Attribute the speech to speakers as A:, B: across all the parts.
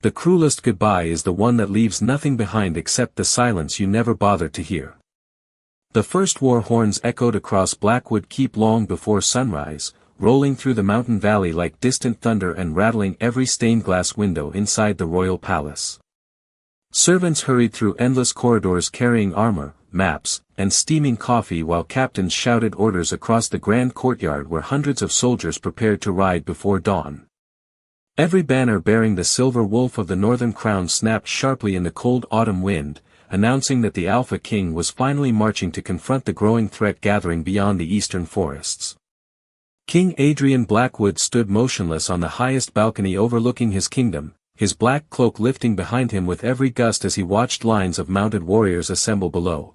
A: The cruelest goodbye is the one that leaves nothing behind except the silence you never bothered to hear. The first war horns echoed across Blackwood Keep long before sunrise, rolling through the mountain valley like distant thunder and rattling every stained-glass window inside the royal palace. Servants hurried through endless corridors carrying armor, maps, and steaming coffee while captains shouted orders across the grand courtyard where hundreds of soldiers prepared to ride before dawn. Every banner bearing the silver wolf of the Northern Crown snapped sharply in the cold autumn wind, announcing that the Alpha King was finally marching to confront the growing threat gathering beyond the eastern forests. King Adrian Blackwood stood motionless on the highest balcony overlooking his kingdom, his black cloak lifting behind him with every gust as he watched lines of mounted warriors assemble below.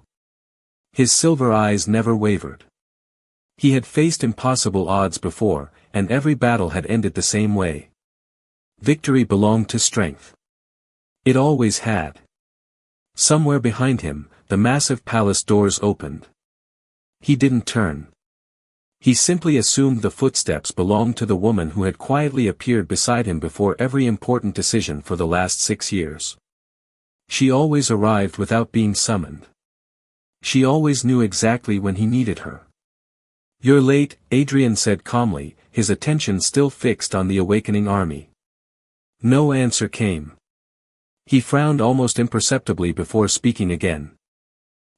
A: His silver eyes never wavered. He had faced impossible odds before, and every battle had ended the same way. Victory belonged to strength. It always had. Somewhere behind him, the massive palace doors opened. He didn't turn. He simply assumed the footsteps belonged to the woman who had quietly appeared beside him before every important decision for the last 6 years. She always arrived without being summoned. She always knew exactly when he needed her. "You're late," Adrian said calmly, his attention still fixed on the awakening army. No answer came. He frowned almost imperceptibly before speaking again.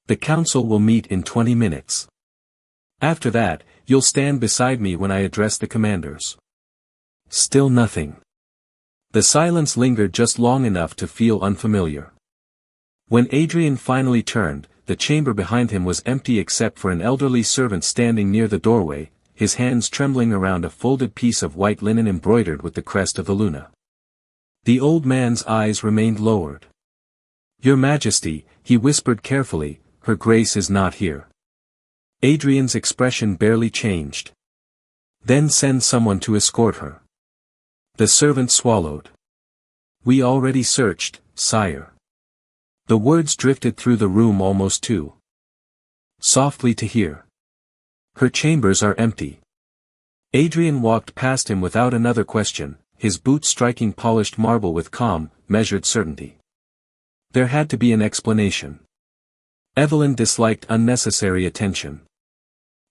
A: "The council will meet in 20 minutes. After that, you'll stand beside me when I address the commanders." Still nothing. The silence lingered just long enough to feel unfamiliar. When Adrian finally turned, the chamber behind him was empty except for an elderly servant standing near the doorway, his hands trembling around a folded piece of white linen embroidered with the crest of the Luna. The old man's eyes remained lowered. "Your Majesty," he whispered carefully, "Her Grace is not here." Adrian's expression barely changed. "Then send someone to escort her." The servant swallowed. "We already searched, sire." The words drifted through the room almost too softly to hear. "Her chambers are empty." Adrian walked past him without another question, his boots striking polished marble with calm, measured certainty. There had to be an explanation. Evelyn disliked unnecessary attention.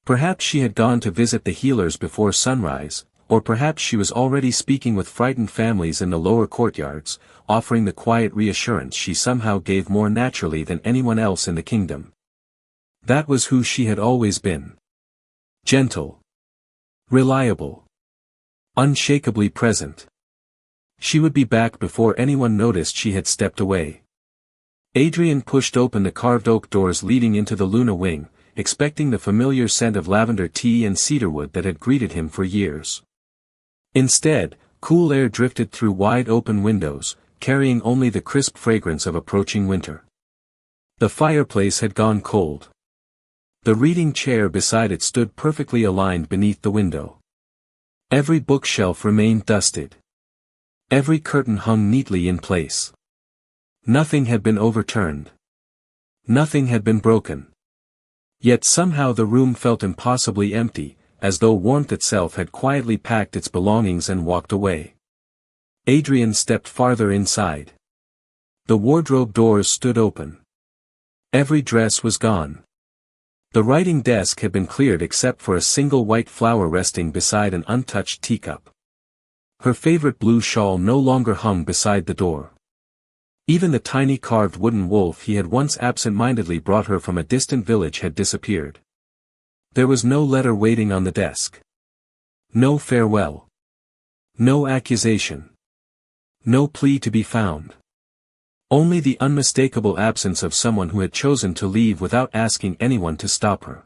A: Perhaps she had gone to visit the healers before sunrise, or perhaps she was already speaking with frightened families in the lower courtyards, offering the quiet reassurance she somehow gave more naturally than anyone else in the kingdom. That was who she had always been. Gentle. Reliable. Unshakably present. She would be back before anyone noticed she had stepped away. Adrian pushed open the carved oak doors leading into the Luna wing, expecting the familiar scent of lavender tea and cedarwood that had greeted him for years. Instead, cool air drifted through wide-open windows, carrying only the crisp fragrance of approaching winter. The fireplace had gone cold. The reading chair beside it stood perfectly aligned beneath the window. Every bookshelf remained dusted. Every curtain hung neatly in place. Nothing had been overturned. Nothing had been broken. Yet somehow the room felt impossibly empty, as though warmth itself had quietly packed its belongings and walked away. Adrian stepped farther inside. The wardrobe doors stood open. Every dress was gone. The writing desk had been cleared except for a single white flower resting beside an untouched teacup. Her favorite blue shawl no longer hung beside the door. Even the tiny carved wooden wolf he had once absent-mindedly brought her from a distant village had disappeared. There was no letter waiting on the desk. No farewell. No accusation. No plea to be found. Only the unmistakable absence of someone who had chosen to leave without asking anyone to stop her.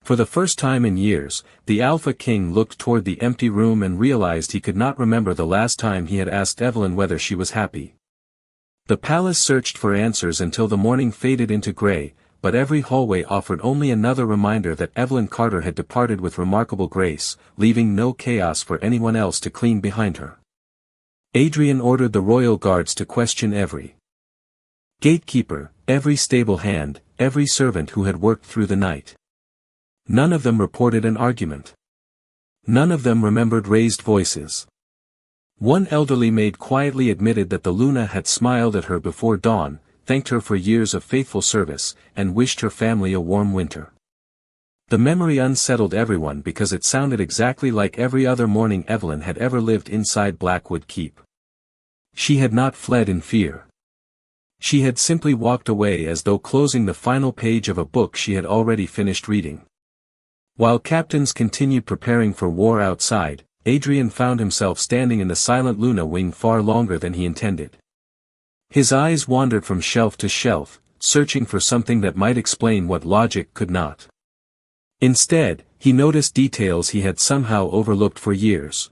A: For the first time in years, the Alpha King looked toward the empty room and realized he could not remember the last time he had asked Evelyn whether she was happy. The palace searched for answers until the morning faded into gray, but every hallway offered only another reminder that Evelyn Carter had departed with remarkable grace, leaving no chaos for anyone else to clean behind her. Adrian ordered the royal guards to question every gatekeeper, every stable hand, every servant who had worked through the night. None of them reported an argument. None of them remembered raised voices. One elderly maid quietly admitted that the Luna had smiled at her before dawn, thanked her for years of faithful service, and wished her family a warm winter. The memory unsettled everyone because it sounded exactly like every other morning Evelyn had ever lived inside Blackwood Keep. She had not fled in fear. She had simply walked away as though closing the final page of a book she had already finished reading. While captains continued preparing for war outside, Adrian found himself standing in the silent Luna wing far longer than he intended. His eyes wandered from shelf to shelf, searching for something that might explain what logic could not. Instead, he noticed details he had somehow overlooked for years.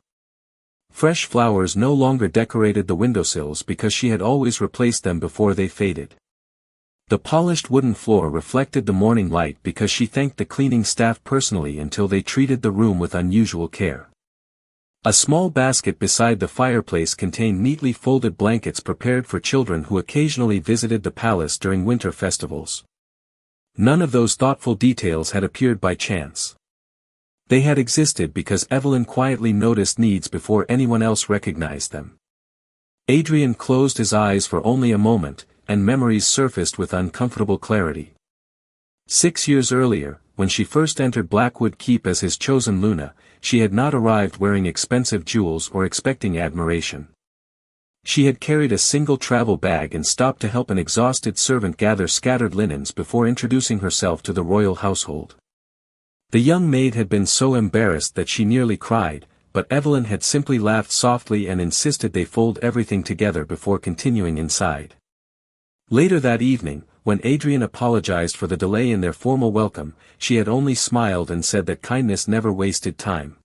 A: Fresh flowers no longer decorated the windowsills because she had always replaced them before they faded. The polished wooden floor reflected the morning light because she thanked the cleaning staff personally until they treated the room with unusual care. A small basket beside the fireplace contained neatly folded blankets prepared for children who occasionally visited the palace during winter festivals. None of those thoughtful details had appeared by chance. They had existed because Evelyn quietly noticed needs before anyone else recognized them. Adrian closed his eyes for only a moment, and memories surfaced with uncomfortable clarity. 6 years earlier, when she first entered Blackwood Keep as his chosen Luna, she had not arrived wearing expensive jewels or expecting admiration. She had carried a single travel bag and stopped to help an exhausted servant gather scattered linens before introducing herself to the royal household. The young maid had been so embarrassed that she nearly cried, but Evelyn had simply laughed softly and insisted they fold everything together before continuing inside. Later that evening, when Adrian apologized for the delay in their formal welcome, she had only smiled and said that kindness never wasted time.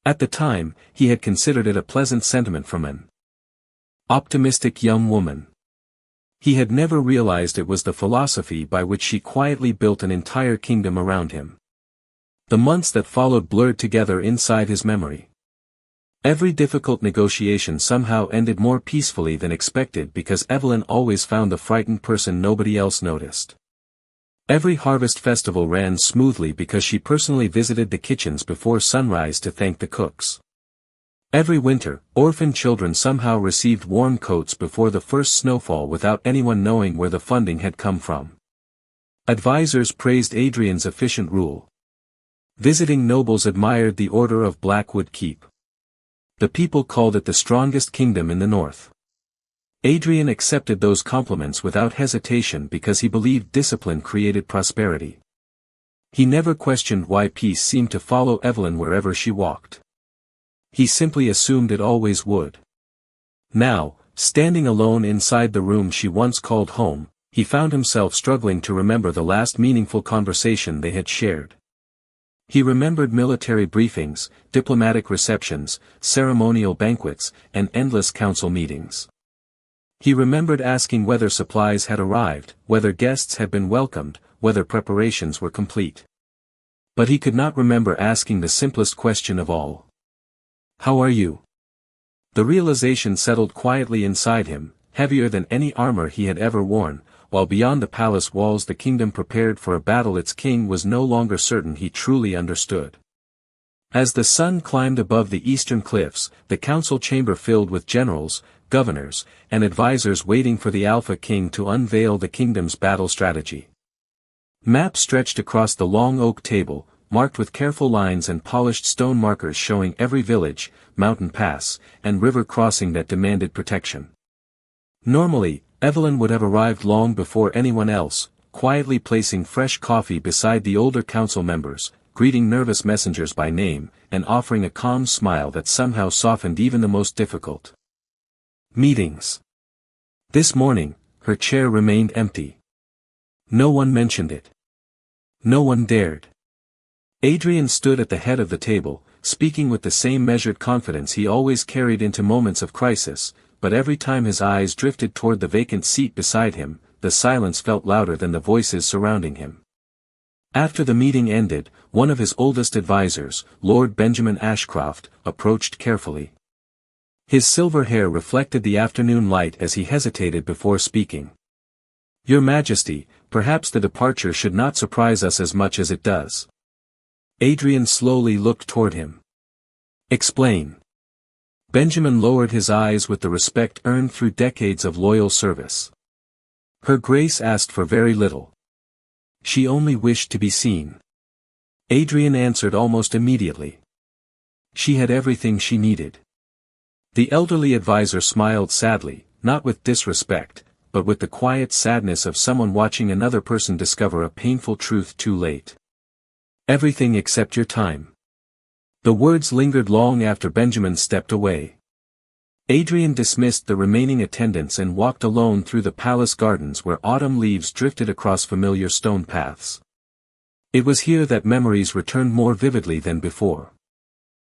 A: At the time, he had considered it a pleasant sentiment from an optimistic young woman. He had never realized it was the philosophy by which she quietly built an entire kingdom around him. The months that followed blurred together inside his memory. Every difficult negotiation somehow ended more peacefully than expected because Evelyn always found the frightened person nobody else noticed. Every harvest festival ran smoothly because she personally visited the kitchens before sunrise to thank the cooks. Every winter, orphan children somehow received warm coats before the first snowfall without anyone knowing where the funding had come from. Advisors praised Adrian's efficient rule. Visiting nobles admired the order of Blackwood Keep. The people called it the strongest kingdom in the north. Adrian accepted those compliments without hesitation because he believed discipline created prosperity. He never questioned why peace seemed to follow Evelyn wherever she walked. He simply assumed it always would. Now, standing alone inside the room she once called home, he found himself struggling to remember the last meaningful conversation they had shared. He remembered military briefings, diplomatic receptions, ceremonial banquets, and endless council meetings. He remembered asking whether supplies had arrived, whether guests had been welcomed, whether preparations were complete. But he could not remember asking the simplest question of all. "How are you?" The realization settled quietly inside him, heavier than any armor he had ever worn, while beyond the palace walls the kingdom prepared for a battle its king was no longer certain he truly understood. As the sun climbed above the eastern cliffs, the council chamber filled with generals, governors, and advisors waiting for the Alpha King to unveil the kingdom's battle strategy. Maps stretched across the long oak table, marked with careful lines and polished stone markers showing every village, mountain pass, and river crossing that demanded protection. Normally, Evelyn would have arrived long before anyone else, quietly placing fresh coffee beside the older council members, greeting nervous messengers by name, and offering a calm smile that somehow softened even the most difficult meetings. This morning, her chair remained empty. No one mentioned it. No one dared. Adrian stood at the head of the table, speaking with the same measured confidence he always carried into moments of crisis, but every time his eyes drifted toward the vacant seat beside him, the silence felt louder than the voices surrounding him. After the meeting ended, one of his oldest advisors, Lord Benjamin Ashcroft, approached carefully. His silver hair reflected the afternoon light as he hesitated before speaking. "Your Majesty, perhaps the departure should not surprise us as much as it does." Adrian slowly looked toward him. "Explain." Benjamin lowered his eyes with the respect earned through decades of loyal service. Her Grace asked for very little. She only wished to be seen. Adrian answered almost immediately. She had everything she needed. The elderly advisor smiled sadly, not with disrespect, but with the quiet sadness of someone watching another person discover a painful truth too late. Everything except your time. The words lingered long after Benjamin stepped away. Adrian dismissed the remaining attendants and walked alone through the palace gardens where autumn leaves drifted across familiar stone paths. It was here that memories returned more vividly than before.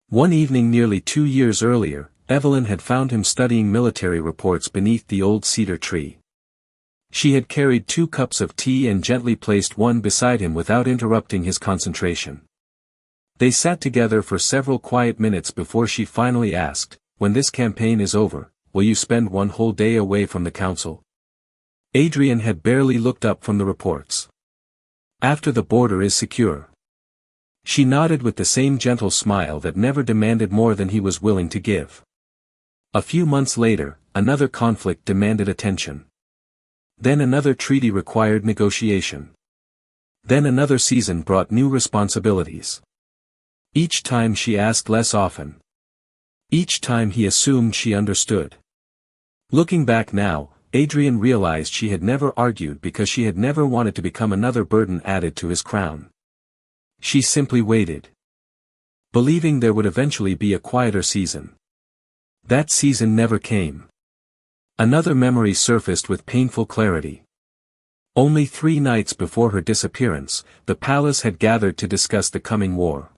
A: One evening nearly 2 years earlier, Evelyn had found him studying military reports beneath the old cedar tree. She had carried 2 cups of tea and gently placed one beside him without interrupting his concentration. They sat together for several quiet minutes before she finally asked, "When this campaign is over, will you spend one whole day away from the council?" Adrian had barely looked up from the reports. "After the border is secure." She nodded with the same gentle smile that never demanded more than he was willing to give. A few months later, another conflict demanded attention. Then another treaty required negotiation. Then another season brought new responsibilities. Each time she asked less often. Each time he assumed she understood. Looking back now, Adrian realized she had never argued because she had never wanted to become another burden added to his crown. She simply waited. Believing there would eventually be a quieter season. That season never came. Another memory surfaced with painful clarity. Only 3 nights before her disappearance, the palace had gathered to discuss the coming war.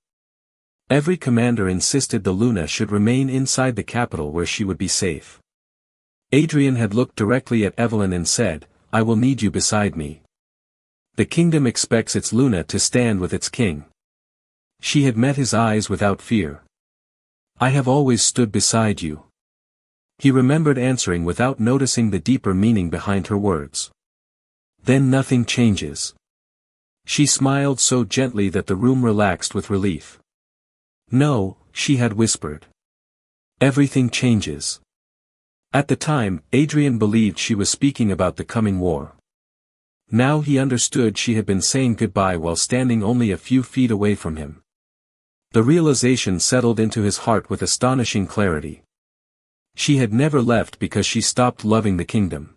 A: Every commander insisted the Luna should remain inside the capital where she would be safe. Adrian had looked directly at Evelyn and said, "I will need you beside me. The kingdom expects its Luna to stand with its king." She had met his eyes without fear. "I have always stood beside you." He remembered answering without noticing the deeper meaning behind her words. "Then nothing changes." She smiled so gently that the room relaxed with relief. "No," she had whispered. "Everything changes." At the time, Adrian believed she was speaking about the coming war. Now he understood she had been saying goodbye while standing only a few feet away from him. The realization settled into his heart with astonishing clarity. She had never left because she stopped loving the kingdom.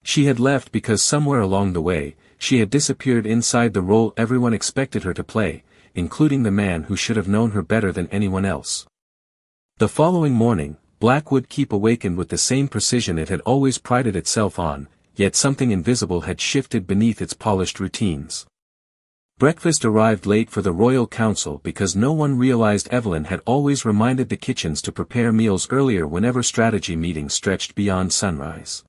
A: She had left because somewhere along the way, she had disappeared inside the role everyone expected her to play, including the man who should have known her better than anyone else. The following morning, Blackwood Keep awakened with the same precision it had always prided itself on, yet something invisible had shifted beneath its polished routines. Breakfast arrived late for the royal council because no one realized Evelyn had always reminded the kitchens to prepare meals earlier whenever strategy meetings stretched beyond sunrise.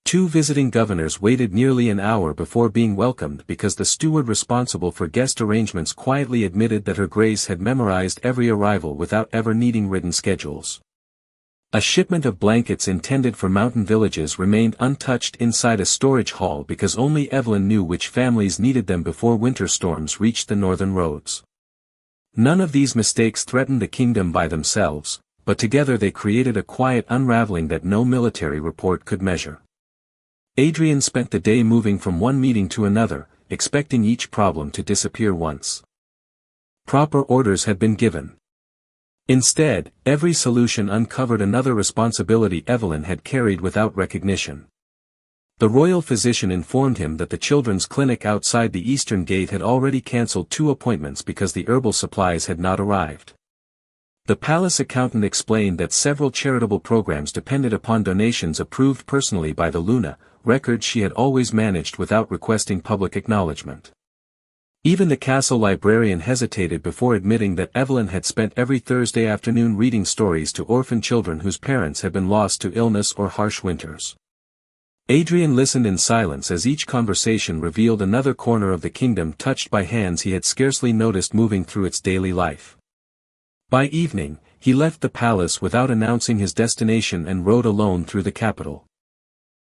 A: 2 visiting governors waited nearly an hour before being welcomed because the steward responsible for guest arrangements quietly admitted that Her Grace had memorized every arrival without ever needing written schedules. A shipment of blankets intended for mountain villages remained untouched inside a storage hall because only Evelyn knew which families needed them before winter storms reached the northern roads. None of these mistakes threatened the kingdom by themselves, but together they created a quiet unraveling that no military report could measure. Adrian spent the day moving from one meeting to another, expecting each problem to disappear once. Proper orders had been given. Instead, every solution uncovered another responsibility Evelyn had carried without recognition. The royal physician informed him that the children's clinic outside the eastern gate had already cancelled 2 appointments because the herbal supplies had not arrived. The palace accountant explained that several charitable programs depended upon donations approved personally by the Luna, records she had always managed without requesting public acknowledgement. Even the castle librarian hesitated before admitting that Evelyn had spent every Thursday afternoon reading stories to orphan children whose parents had been lost to illness or harsh winters. Adrian listened in silence as each conversation revealed another corner of the kingdom touched by hands he had scarcely noticed moving through its daily life. By evening, he left the palace without announcing his destination and rode alone through the capital.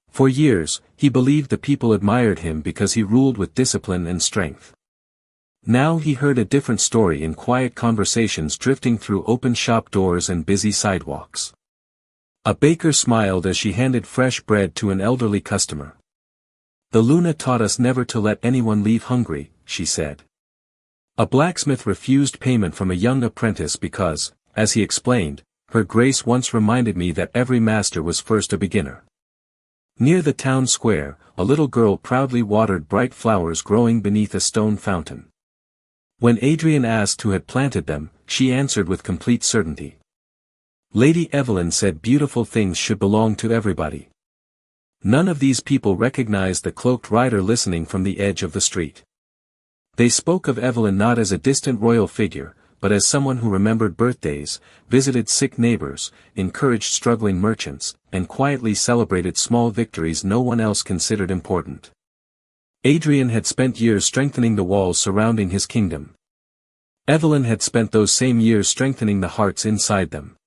A: For years, he believed the people admired him because he ruled with discipline and strength. Now he heard a different story in quiet conversations drifting through open shop doors and busy sidewalks. A baker smiled as she handed fresh bread to an elderly customer. "The Luna taught us never to let anyone leave hungry," she said. A blacksmith refused payment from a young apprentice because, as he explained, "Her Grace once reminded me that every master was first a beginner." Near the town square, a little girl proudly watered bright flowers growing beneath a stone fountain. When Adrian asked who had planted them, she answered with complete certainty. "Lady Evelyn said beautiful things should belong to everybody." None of these people recognized the cloaked rider listening from the edge of the street. They spoke of Evelyn not as a distant royal figure, but as someone who remembered birthdays, visited sick neighbors, encouraged struggling merchants, and quietly celebrated small victories no one else considered important. Adrian had spent years strengthening the walls surrounding his kingdom. Evelyn had spent those same years strengthening the hearts inside them.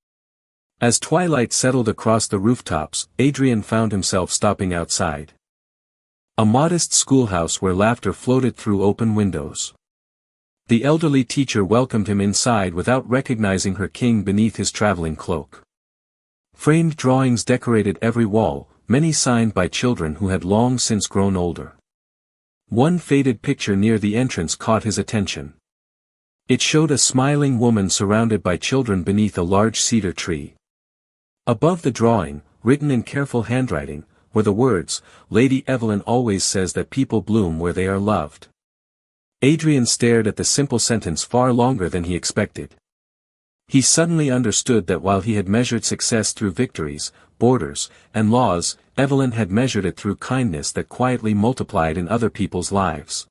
A: As twilight settled across the rooftops, Adrian found himself stopping outside. A modest schoolhouse where laughter floated through open windows. The elderly teacher welcomed him inside without recognizing her king beneath his traveling cloak. Framed drawings decorated every wall, many signed by children who had long since grown older. One faded picture near the entrance caught his attention. It showed a smiling woman surrounded by children beneath a large cedar tree. Above the drawing, written in careful handwriting, were the words, "Lady Evelyn always says that people bloom where they are loved." Adrian stared at the simple sentence far longer than he expected. He suddenly understood that while he had measured success through victories, borders, and laws, Evelyn had measured it through kindness that quietly multiplied in other people's lives.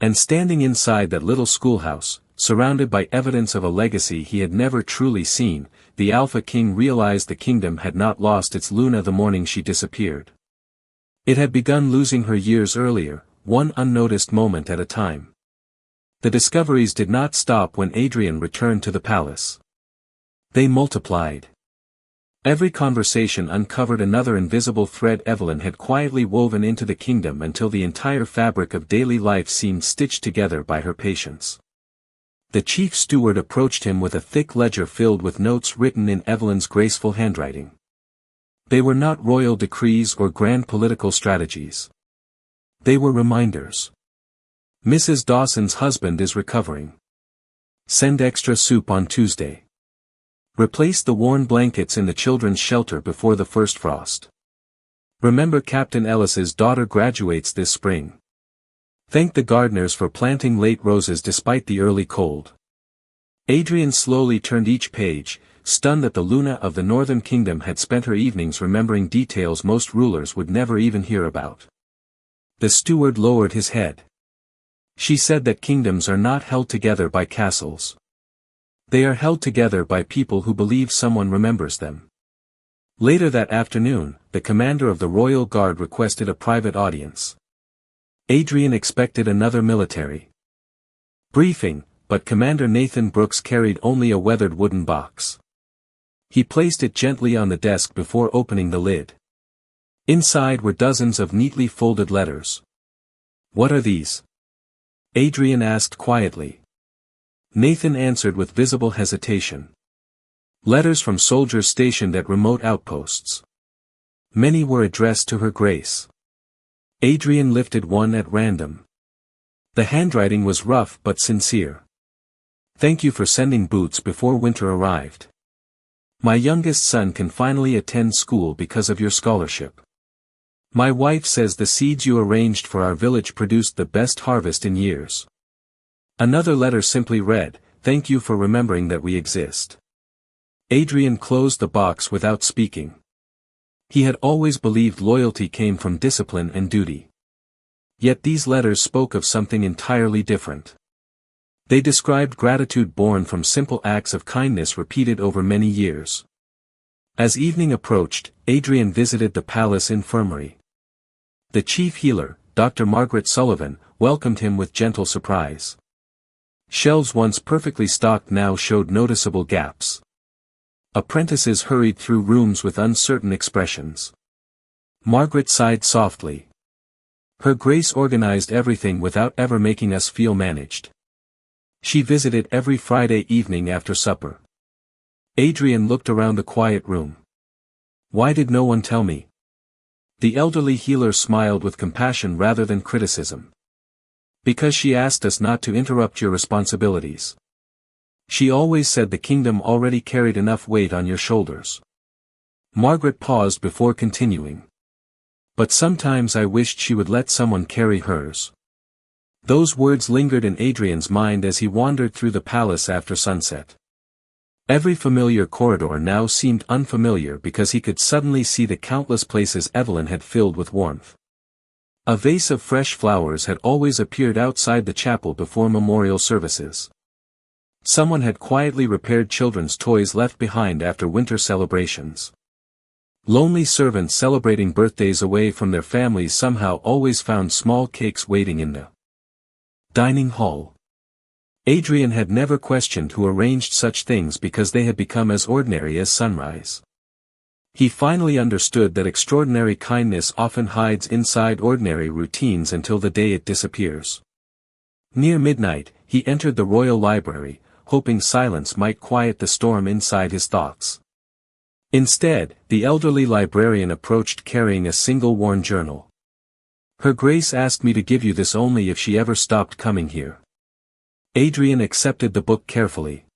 A: And standing inside that little schoolhouse, surrounded by evidence of a legacy he had never truly seen, the Alpha King realized the kingdom had not lost its Luna the morning she disappeared. It had begun losing her years earlier, one unnoticed moment at a time. The discoveries did not stop when Adrian returned to the palace. They multiplied. Every conversation uncovered another invisible thread Evelyn had quietly woven into the kingdom until the entire fabric of daily life seemed stitched together by her patience. The chief steward approached him with a thick ledger filled with notes written in Evelyn's graceful handwriting. They were not royal decrees or grand political strategies. They were reminders. "Mrs. Dawson's husband is recovering. Send extra soup on Tuesday. Replace the worn blankets in the children's shelter before the first frost. Remember Captain Ellis's daughter graduates this spring. Thank the gardeners for planting late roses despite the early cold." Adrian slowly turned each page, stunned that the Luna of the Northern Kingdom had spent her evenings remembering details most rulers would never even hear about. The steward lowered his head. "She said that kingdoms are not held together by castles. They are held together by people who believe someone remembers them." Later that afternoon, the commander of the Royal Guard requested a private audience. Adrian expected another military briefing, but Commander Nathan Brooks carried only a weathered wooden box. He placed it gently on the desk before opening the lid. Inside were dozens of neatly folded letters. "What are these?" Adrian asked quietly. Nathan answered with visible hesitation. "Letters from soldiers stationed at remote outposts. Many were addressed to Her Grace." Adrian lifted one at random. The handwriting was rough but sincere. "Thank you for sending boots before winter arrived. My youngest son can finally attend school because of your scholarship. My wife says the seeds you arranged for our village produced the best harvest in years." Another letter simply read, "Thank you for remembering that we exist." Adrian closed the box without speaking. He had always believed loyalty came from discipline and duty. Yet these letters spoke of something entirely different. They described gratitude born from simple acts of kindness repeated over many years. As evening approached, Adrian visited the palace infirmary. The chief healer, Dr. Margaret Sullivan, welcomed him with gentle surprise. Shelves once perfectly stocked now showed noticeable gaps. Apprentices hurried through rooms with uncertain expressions. Margaret sighed softly. Her Grace organized everything without ever making us feel managed. She visited every Friday evening after supper. Adrian looked around the quiet room. Why did no one tell me? The elderly healer smiled with compassion rather than criticism. Because she asked us not to interrupt your responsibilities. She always said the kingdom already carried enough weight on your shoulders. Margaret paused before continuing. But sometimes I wished she would let someone carry hers. Those words lingered in Adrian's mind as he wandered through the palace after sunset. Every familiar corridor now seemed unfamiliar because he could suddenly see the countless places Evelyn had filled with warmth. A vase of fresh flowers had always appeared outside the chapel before memorial services. Someone had quietly repaired children's toys left behind after winter celebrations. Lonely servants celebrating birthdays away from their families somehow always found small cakes waiting in the dining hall. Adrian had never questioned who arranged such things because they had become as ordinary as sunrise. He finally understood that extraordinary kindness often hides inside ordinary routines until the day it disappears. Near midnight, he entered the royal library, hoping silence might quiet the storm inside his thoughts. Instead, the elderly librarian approached carrying a single worn journal. Her Grace asked me to give you this only if she ever stopped coming here. Adrian accepted the book carefully.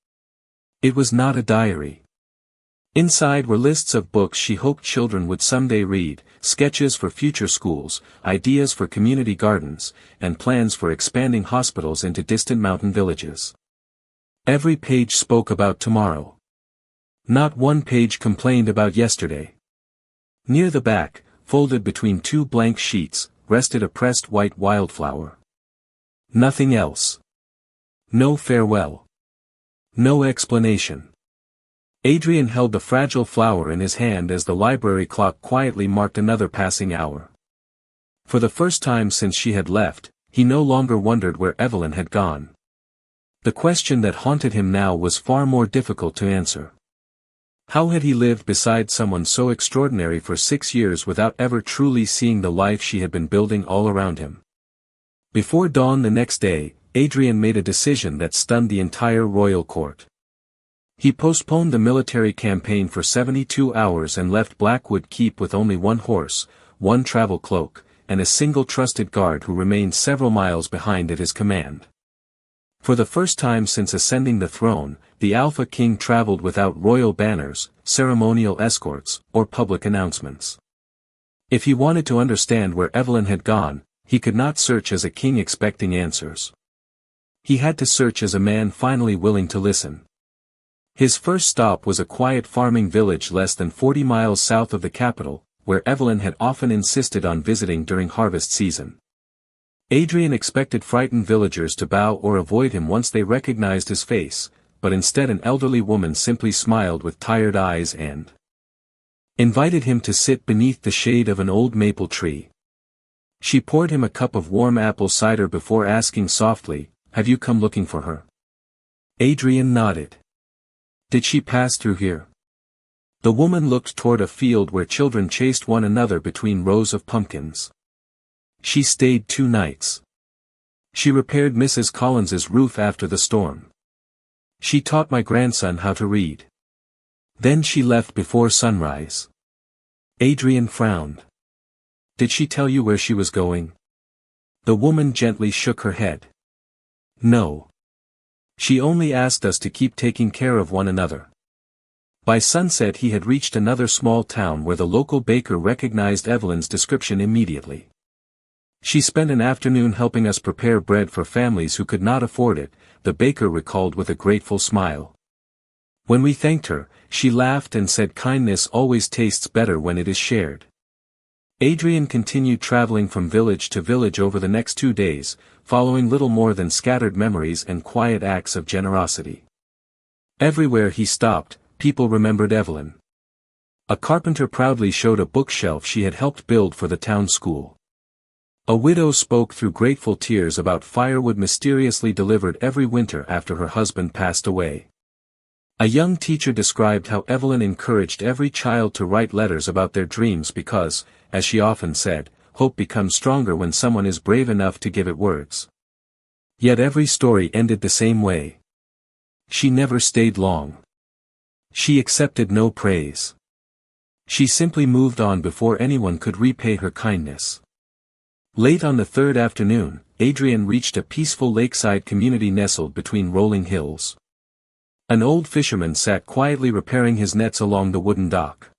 A: It was not a diary. Inside were lists of books she hoped children would someday read, sketches for future schools, ideas for community gardens, and plans for expanding hospitals into distant mountain villages. Every page spoke about tomorrow. Not one page complained about yesterday. Near the back, folded between two blank sheets, rested a pressed white wildflower. Nothing else. No farewell. No explanation. Adrian held the fragile flower in his hand as the library clock quietly marked another passing hour. For the first time since she had left, he no longer wondered where Evelyn had gone. The question that haunted him now was far more difficult to answer. How had he lived beside someone so extraordinary for 6 years without ever truly seeing the life she had been building all around him? Before dawn the next day, Adrian made a decision that stunned the entire royal court. He postponed the military campaign for 72 hours and left Blackwood Keep with only one horse, one travel cloak, and a single trusted guard who remained several miles behind at his command. For the first time since ascending the throne, the Alpha King traveled without royal banners, ceremonial escorts, or public announcements. If he wanted to understand where Evelyn had gone, he could not search as a king expecting answers. He had to search as a man finally willing to listen. His first stop was a quiet farming village less than 40 miles south of the capital, where Evelyn had often insisted on visiting during harvest season. Adrian expected frightened villagers to bow or avoid him once they recognized his face, but instead an elderly woman simply smiled with tired eyes and invited him to sit beneath the shade of an old maple tree. She poured him a cup of warm apple cider before asking softly, "Have you come looking for her?" Adrian nodded. "Did she pass through here?" The woman looked toward a field where children chased one another between rows of pumpkins. "She stayed 2 nights. She repaired Mrs. Collins's roof after the storm. She taught my grandson how to read. Then she left before sunrise." Adrian frowned. "Did she tell you where she was going?" The woman gently shook her head. "No. She only asked us to keep taking care of one another." By sunset he had reached another small town where the local baker recognized Evelyn's description immediately. "She spent an afternoon helping us prepare bread for families who could not afford it," the baker recalled with a grateful smile. "When we thanked her, she laughed and said kindness always tastes better when it is shared." Adrian continued traveling from village to village over the next 2 days, following little more than scattered memories and quiet acts of generosity. Everywhere he stopped, people remembered Evelyn. A carpenter proudly showed a bookshelf she had helped build for the town school. A widow spoke through grateful tears about firewood mysteriously delivered every winter after her husband passed away. A young teacher described how Evelyn encouraged every child to write letters about their dreams because, as she often said, hope becomes stronger when someone is brave enough to give it words. Yet every story ended the same way. She never stayed long. She accepted no praise. She simply moved on before anyone could repay her kindness. Late on the third afternoon, Adrian reached a peaceful lakeside community nestled between rolling hills. An old fisherman sat quietly repairing his nets along the wooden dock.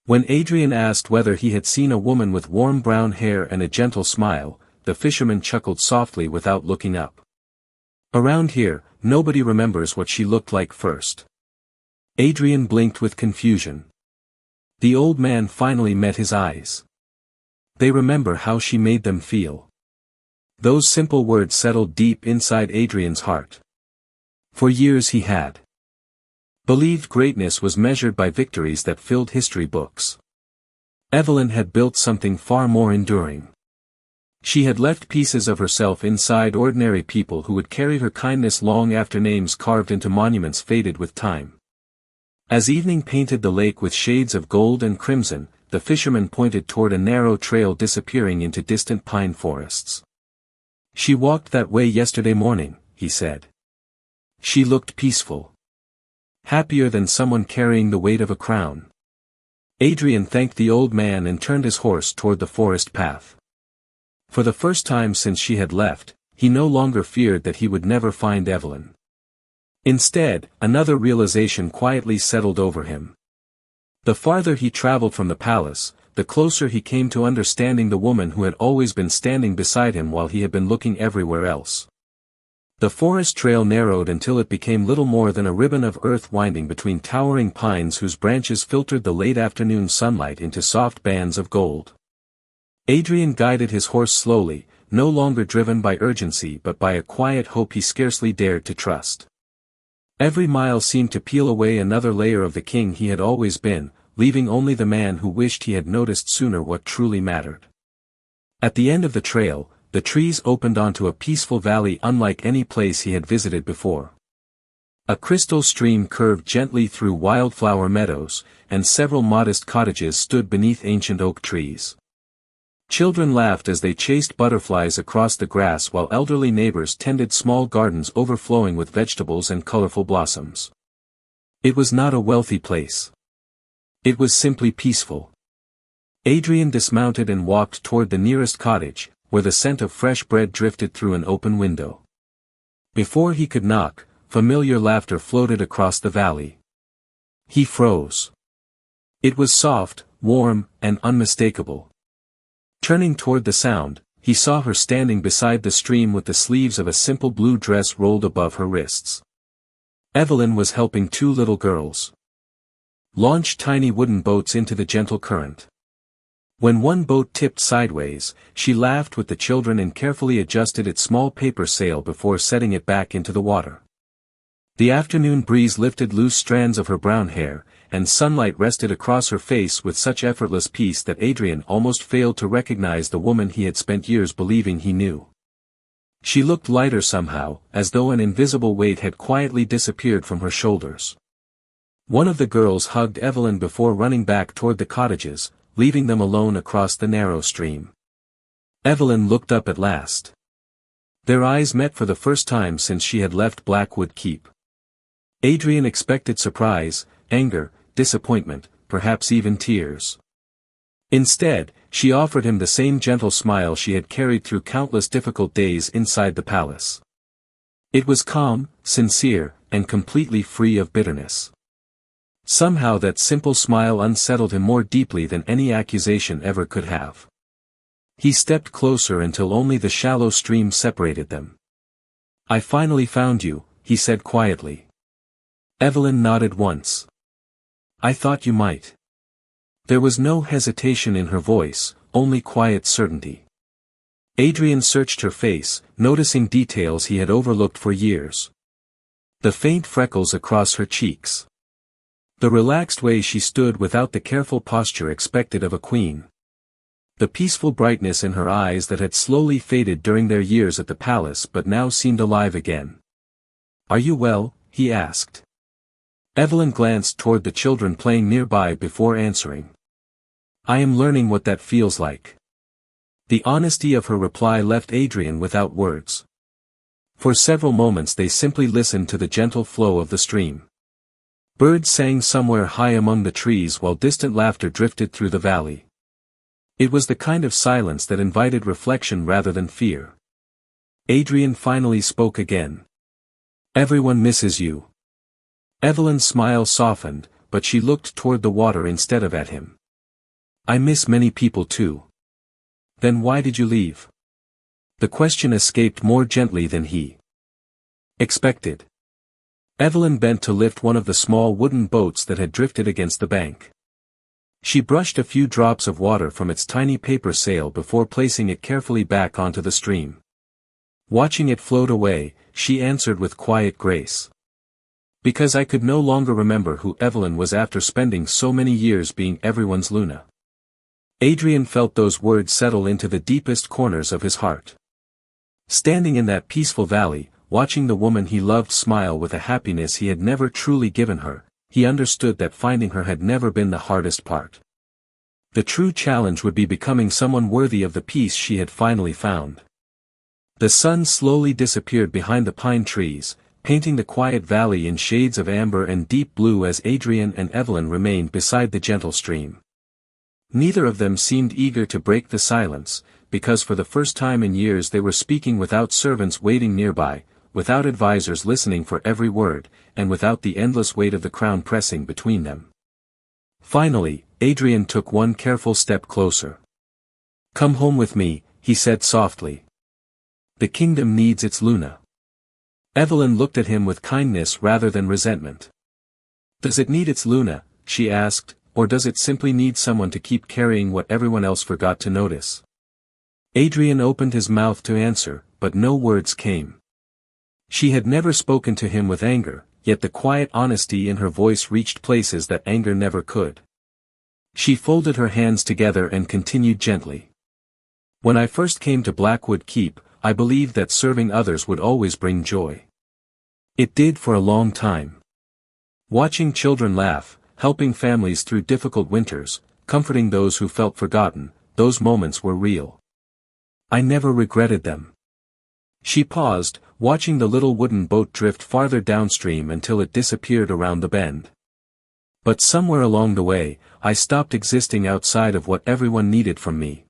A: When Adrian asked whether he had seen a woman with warm brown hair and a gentle smile, the fisherman chuckled softly without looking up. Around here, nobody remembers what she looked like first. Adrian blinked with confusion. The old man finally met his eyes. They remember how she made them feel. Those simple words settled deep inside Adrian's heart. For years he had believed greatness was measured by victories that filled history books. Evelyn had built something far more enduring. She had left pieces of herself inside ordinary people who would carry her kindness long after names carved into monuments faded with time. As evening painted the lake with shades of gold and crimson, the fisherman pointed toward a narrow trail disappearing into distant pine forests. "She walked that way yesterday morning," he said. "She looked peaceful. Happier than someone carrying the weight of a crown." Adrian thanked the old man and turned his horse toward the forest path. For the first time since she had left, he no longer feared that he would never find Evelyn. Instead, another realization quietly settled over him. The farther he traveled from the palace, the closer he came to understanding the woman who had always been standing beside him while he had been looking everywhere else. The forest trail narrowed until it became little more than a ribbon of earth winding between towering pines whose branches filtered the late afternoon sunlight into soft bands of gold. Adrian guided his horse slowly, no longer driven by urgency but by a quiet hope he scarcely dared to trust. Every mile seemed to peel away another layer of the king he had always been, leaving only the man who wished he had noticed sooner what truly mattered. At the end of the trail, the trees opened onto a peaceful valley unlike any place he had visited before. A crystal stream curved gently through wildflower meadows, and several modest cottages stood beneath ancient oak trees. Children laughed as they chased butterflies across the grass while elderly neighbors tended small gardens overflowing with vegetables and colorful blossoms. It was not a wealthy place. It was simply peaceful. Adrian dismounted and walked toward the nearest cottage, where the scent of fresh bread drifted through an open window. Before he could knock, familiar laughter floated across the valley. He froze. It was soft, warm, and unmistakable. Turning toward the sound, he saw her standing beside the stream with the sleeves of a simple blue dress rolled above her wrists. Evelyn was helping two little girls launch tiny wooden boats into the gentle current. When one boat tipped sideways, she laughed with the children and carefully adjusted its small paper sail before setting it back into the water. The afternoon breeze lifted loose strands of her brown hair, and sunlight rested across her face with such effortless peace that Adrian almost failed to recognize the woman he had spent years believing he knew. She looked lighter somehow, as though an invisible weight had quietly disappeared from her shoulders. One of the girls hugged Evelyn before running back toward the cottages, leaving them alone across the narrow stream. Evelyn looked up at last. Their eyes met for the first time since she had left Blackwood Keep. Adrian expected surprise, anger, disappointment, perhaps even tears. Instead, she offered him the same gentle smile she had carried through countless difficult days inside the palace. It was calm, sincere, and completely free of bitterness. Somehow that simple smile unsettled him more deeply than any accusation ever could have. He stepped closer until only the shallow stream separated them. "I finally found you," he said quietly. Evelyn nodded once. "I thought you might." There was no hesitation in her voice, only quiet certainty. Adrian searched her face, noticing details he had overlooked for years. The faint freckles across her cheeks. The relaxed way she stood without the careful posture expected of a queen. The peaceful brightness in her eyes that had slowly faded during their years at the palace but now seemed alive again. "Are you well?" he asked. Evelyn glanced toward the children playing nearby before answering. "I am learning what that feels like." The honesty of her reply left Adrian without words. For several moments they simply listened to the gentle flow of the stream. Birds sang somewhere high among the trees while distant laughter drifted through the valley. It was the kind of silence that invited reflection rather than fear. Adrian finally spoke again. "Everyone misses you." Evelyn's smile softened, but she looked toward the water instead of at him. "I miss many people too." "Then why did you leave?" The question escaped more gently than he expected. Evelyn bent to lift one of the small wooden boats that had drifted against the bank. She brushed a few drops of water from its tiny paper sail before placing it carefully back onto the stream. Watching it float away, she answered with quiet grace. "Because I could no longer remember who Evelyn was after spending so many years being everyone's Luna." Adrian felt those words settle into the deepest corners of his heart. Standing in that peaceful valley, watching the woman he loved smile with a happiness he had never truly given her, he understood that finding her had never been the hardest part. The true challenge would be becoming someone worthy of the peace she had finally found. The sun slowly disappeared behind the pine trees, painting the quiet valley in shades of amber and deep blue as Adrian and Evelyn remained beside the gentle stream. Neither of them seemed eager to break the silence, because for the first time in years they were speaking without servants waiting nearby, without advisors listening for every word, and without the endless weight of the crown pressing between them. Finally, Adrian took one careful step closer. "Come home with me," he said softly. "The kingdom needs its Luna." Evelyn looked at him with kindness rather than resentment. "Does it need its Luna," she asked, "or does it simply need someone to keep carrying what everyone else forgot to notice?" Adrian opened his mouth to answer, but no words came. She had never spoken to him with anger, yet the quiet honesty in her voice reached places that anger never could. She folded her hands together and continued gently. "When I first came to Blackwood Keep, I believed that serving others would always bring joy. It did for a long time. Watching children laugh, helping families through difficult winters, comforting those who felt forgotten, those moments were real. I never regretted them." She paused, watching the little wooden boat drift farther downstream until it disappeared around the bend. "But somewhere along the way, I stopped existing outside of what everyone needed from me."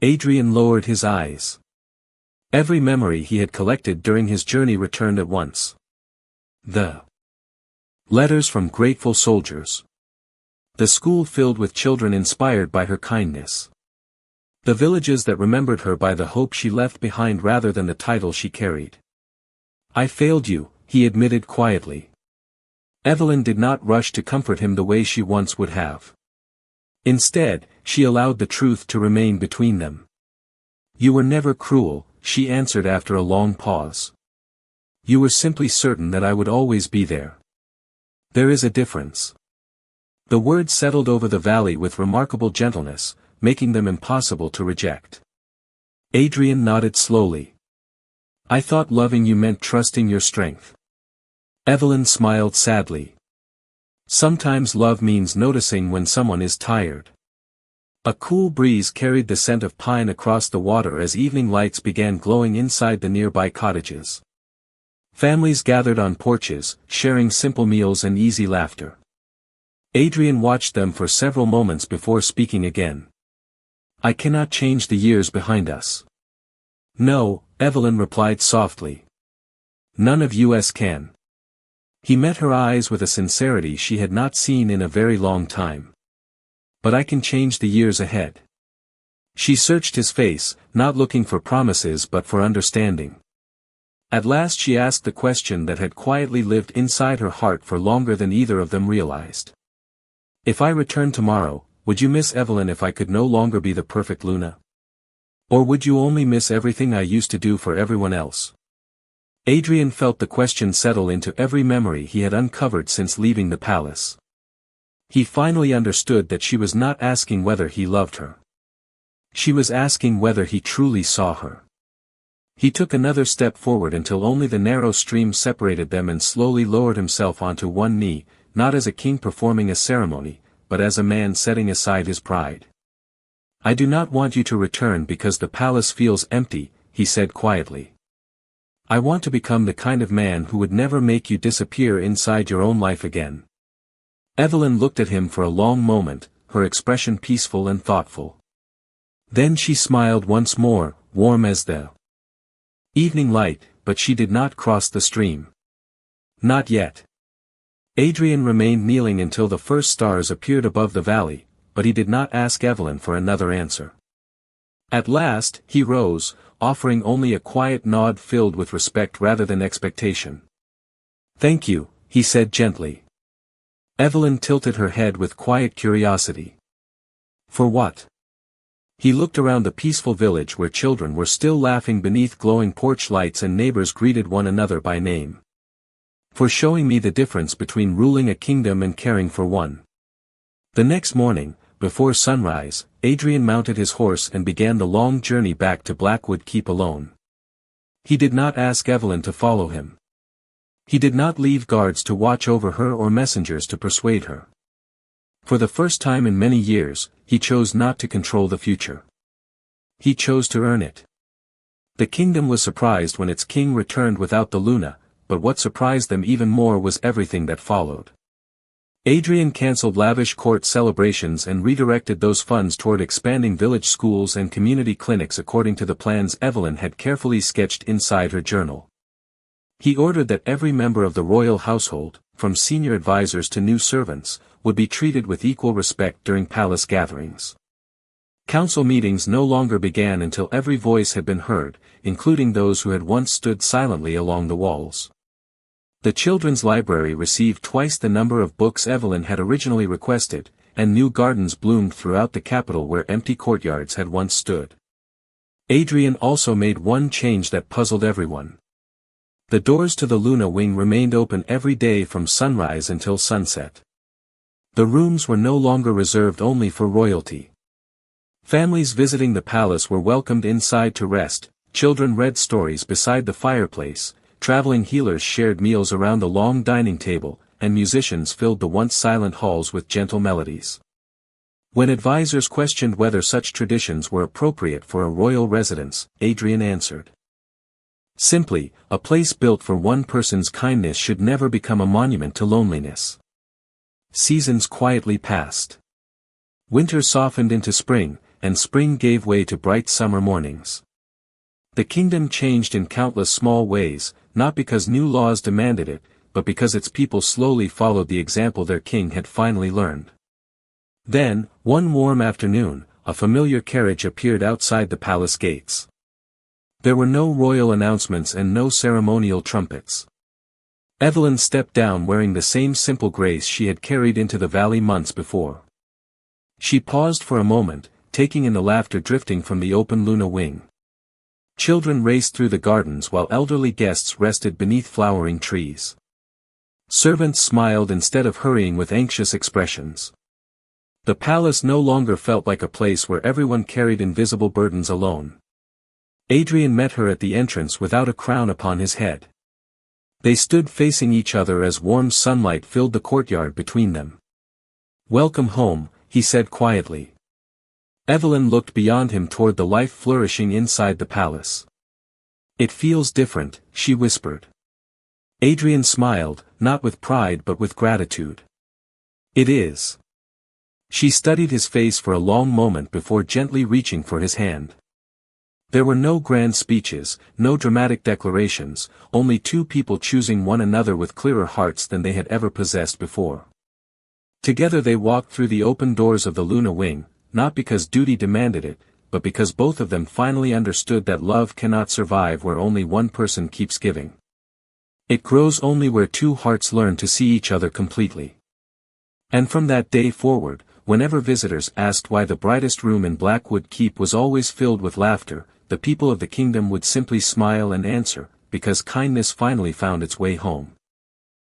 A: Adrian lowered his eyes. Every memory he had collected during his journey returned at once. The letters from grateful soldiers. The school filled with children inspired by her kindness. The villages that remembered her by the hope she left behind rather than the title she carried. "I failed you," he admitted quietly. Evelyn did not rush to comfort him the way she once would have. Instead, she allowed the truth to remain between them. "You were never cruel," she answered after a long pause. "You were simply certain that I would always be there. There is a difference." The words settled over the valley with remarkable gentleness, making them impossible to reject. Adrian nodded slowly. "I thought loving you meant trusting your strength." Evelyn smiled sadly. "Sometimes love means noticing when someone is tired." A cool breeze carried the scent of pine across the water as evening lights began glowing inside the nearby cottages. Families gathered on porches, sharing simple meals and easy laughter. Adrian watched them for several moments before speaking again. "I cannot change the years behind us." "No," Evelyn replied softly. "None of us can." He met her eyes with a sincerity she had not seen in a very long time. "But I can change the years ahead." She searched his face, not looking for promises but for understanding. At last she asked the question that had quietly lived inside her heart for longer than either of them realized. "If I returned tomorrow, would you miss Evelyn if I could no longer be the perfect Luna? Or would you only miss everything I used to do for everyone else?" Adrian felt the question settle into every memory he had uncovered since leaving the palace. He finally understood that she was not asking whether he loved her. She was asking whether he truly saw her. He took another step forward until only the narrow stream separated them and slowly lowered himself onto one knee, not as a king performing a ceremony, but as a man setting aside his pride. I do not want you to return because the palace feels empty, he said quietly. I want to become the kind of man who would never make you disappear inside your own life again. Evelyn looked at him for a long moment, her expression peaceful and thoughtful. Then she smiled once more, warm as the evening light, but she did not cross the stream. Not yet. Adrian remained kneeling until the first stars appeared above the valley, but he did not ask Evelyn for another answer. At last, he rose, offering only a quiet nod filled with respect rather than expectation. Thank you, he said gently. Evelyn tilted her head with quiet curiosity. For what? He looked around the peaceful village where children were still laughing beneath glowing porch lights and neighbors greeted one another by name. For showing me the difference between ruling a kingdom and caring for one. The next morning, before sunrise, Adrian mounted his horse and began the long journey back to Blackwood Keep alone. He did not ask Evelyn to follow him. He did not leave guards to watch over her or messengers to persuade her. For the first time in many years, he chose not to control the future. He chose to earn it. The kingdom was surprised when its king returned without the Luna, but what surprised them even more was everything that followed. Adrian cancelled lavish court celebrations and redirected those funds toward expanding village schools and community clinics according to the plans Evelyn had carefully sketched inside her journal. He ordered that every member of the royal household, from senior advisors to new servants, would be treated with equal respect during palace gatherings. Council meetings no longer began until every voice had been heard, including those who had once stood silently along the walls. The children's library received twice the number of books Evelyn had originally requested, and new gardens bloomed throughout the capital where empty courtyards had once stood. Adrian also made one change that puzzled everyone. The doors to the Luna wing remained open every day from sunrise until sunset. The rooms were no longer reserved only for royalty. Families visiting the palace were welcomed inside to rest, children read stories beside the fireplace, traveling healers shared meals around the long dining table, and musicians filled the once silent halls with gentle melodies. When advisors questioned whether such traditions were appropriate for a royal residence, Adrian answered. Simply, a place built for one person's kindness should never become a monument to loneliness. Seasons quietly passed. Winter softened into spring, and spring gave way to bright summer mornings. The kingdom changed in countless small ways, not because new laws demanded it, but because its people slowly followed the example their king had finally learned. Then, one warm afternoon, a familiar carriage appeared outside the palace gates. There were no royal announcements and no ceremonial trumpets. Evelyn stepped down wearing the same simple grace she had carried into the valley months before. She paused for a moment, taking in the laughter drifting from the open Luna wing. Children raced through the gardens while elderly guests rested beneath flowering trees. Servants smiled instead of hurrying with anxious expressions. The palace no longer felt like a place where everyone carried invisible burdens alone. Adrian met her at the entrance without a crown upon his head. They stood facing each other as warm sunlight filled the courtyard between them. "Welcome home," he said quietly. Evelyn looked beyond him toward the life flourishing inside the palace. "It feels different," she whispered. Adrian smiled, not with pride but with gratitude. "It is." She studied his face for a long moment before gently reaching for his hand. There were no grand speeches, no dramatic declarations, only two people choosing one another with clearer hearts than they had ever possessed before. Together they walked through the open doors of the Luna wing, not because duty demanded it, but because both of them finally understood that love cannot survive where only one person keeps giving. It grows only where two hearts learn to see each other completely. And from that day forward, whenever visitors asked why the brightest room in Blackwood Keep was always filled with laughter, the people of the kingdom would simply smile and answer, because kindness finally found its way home.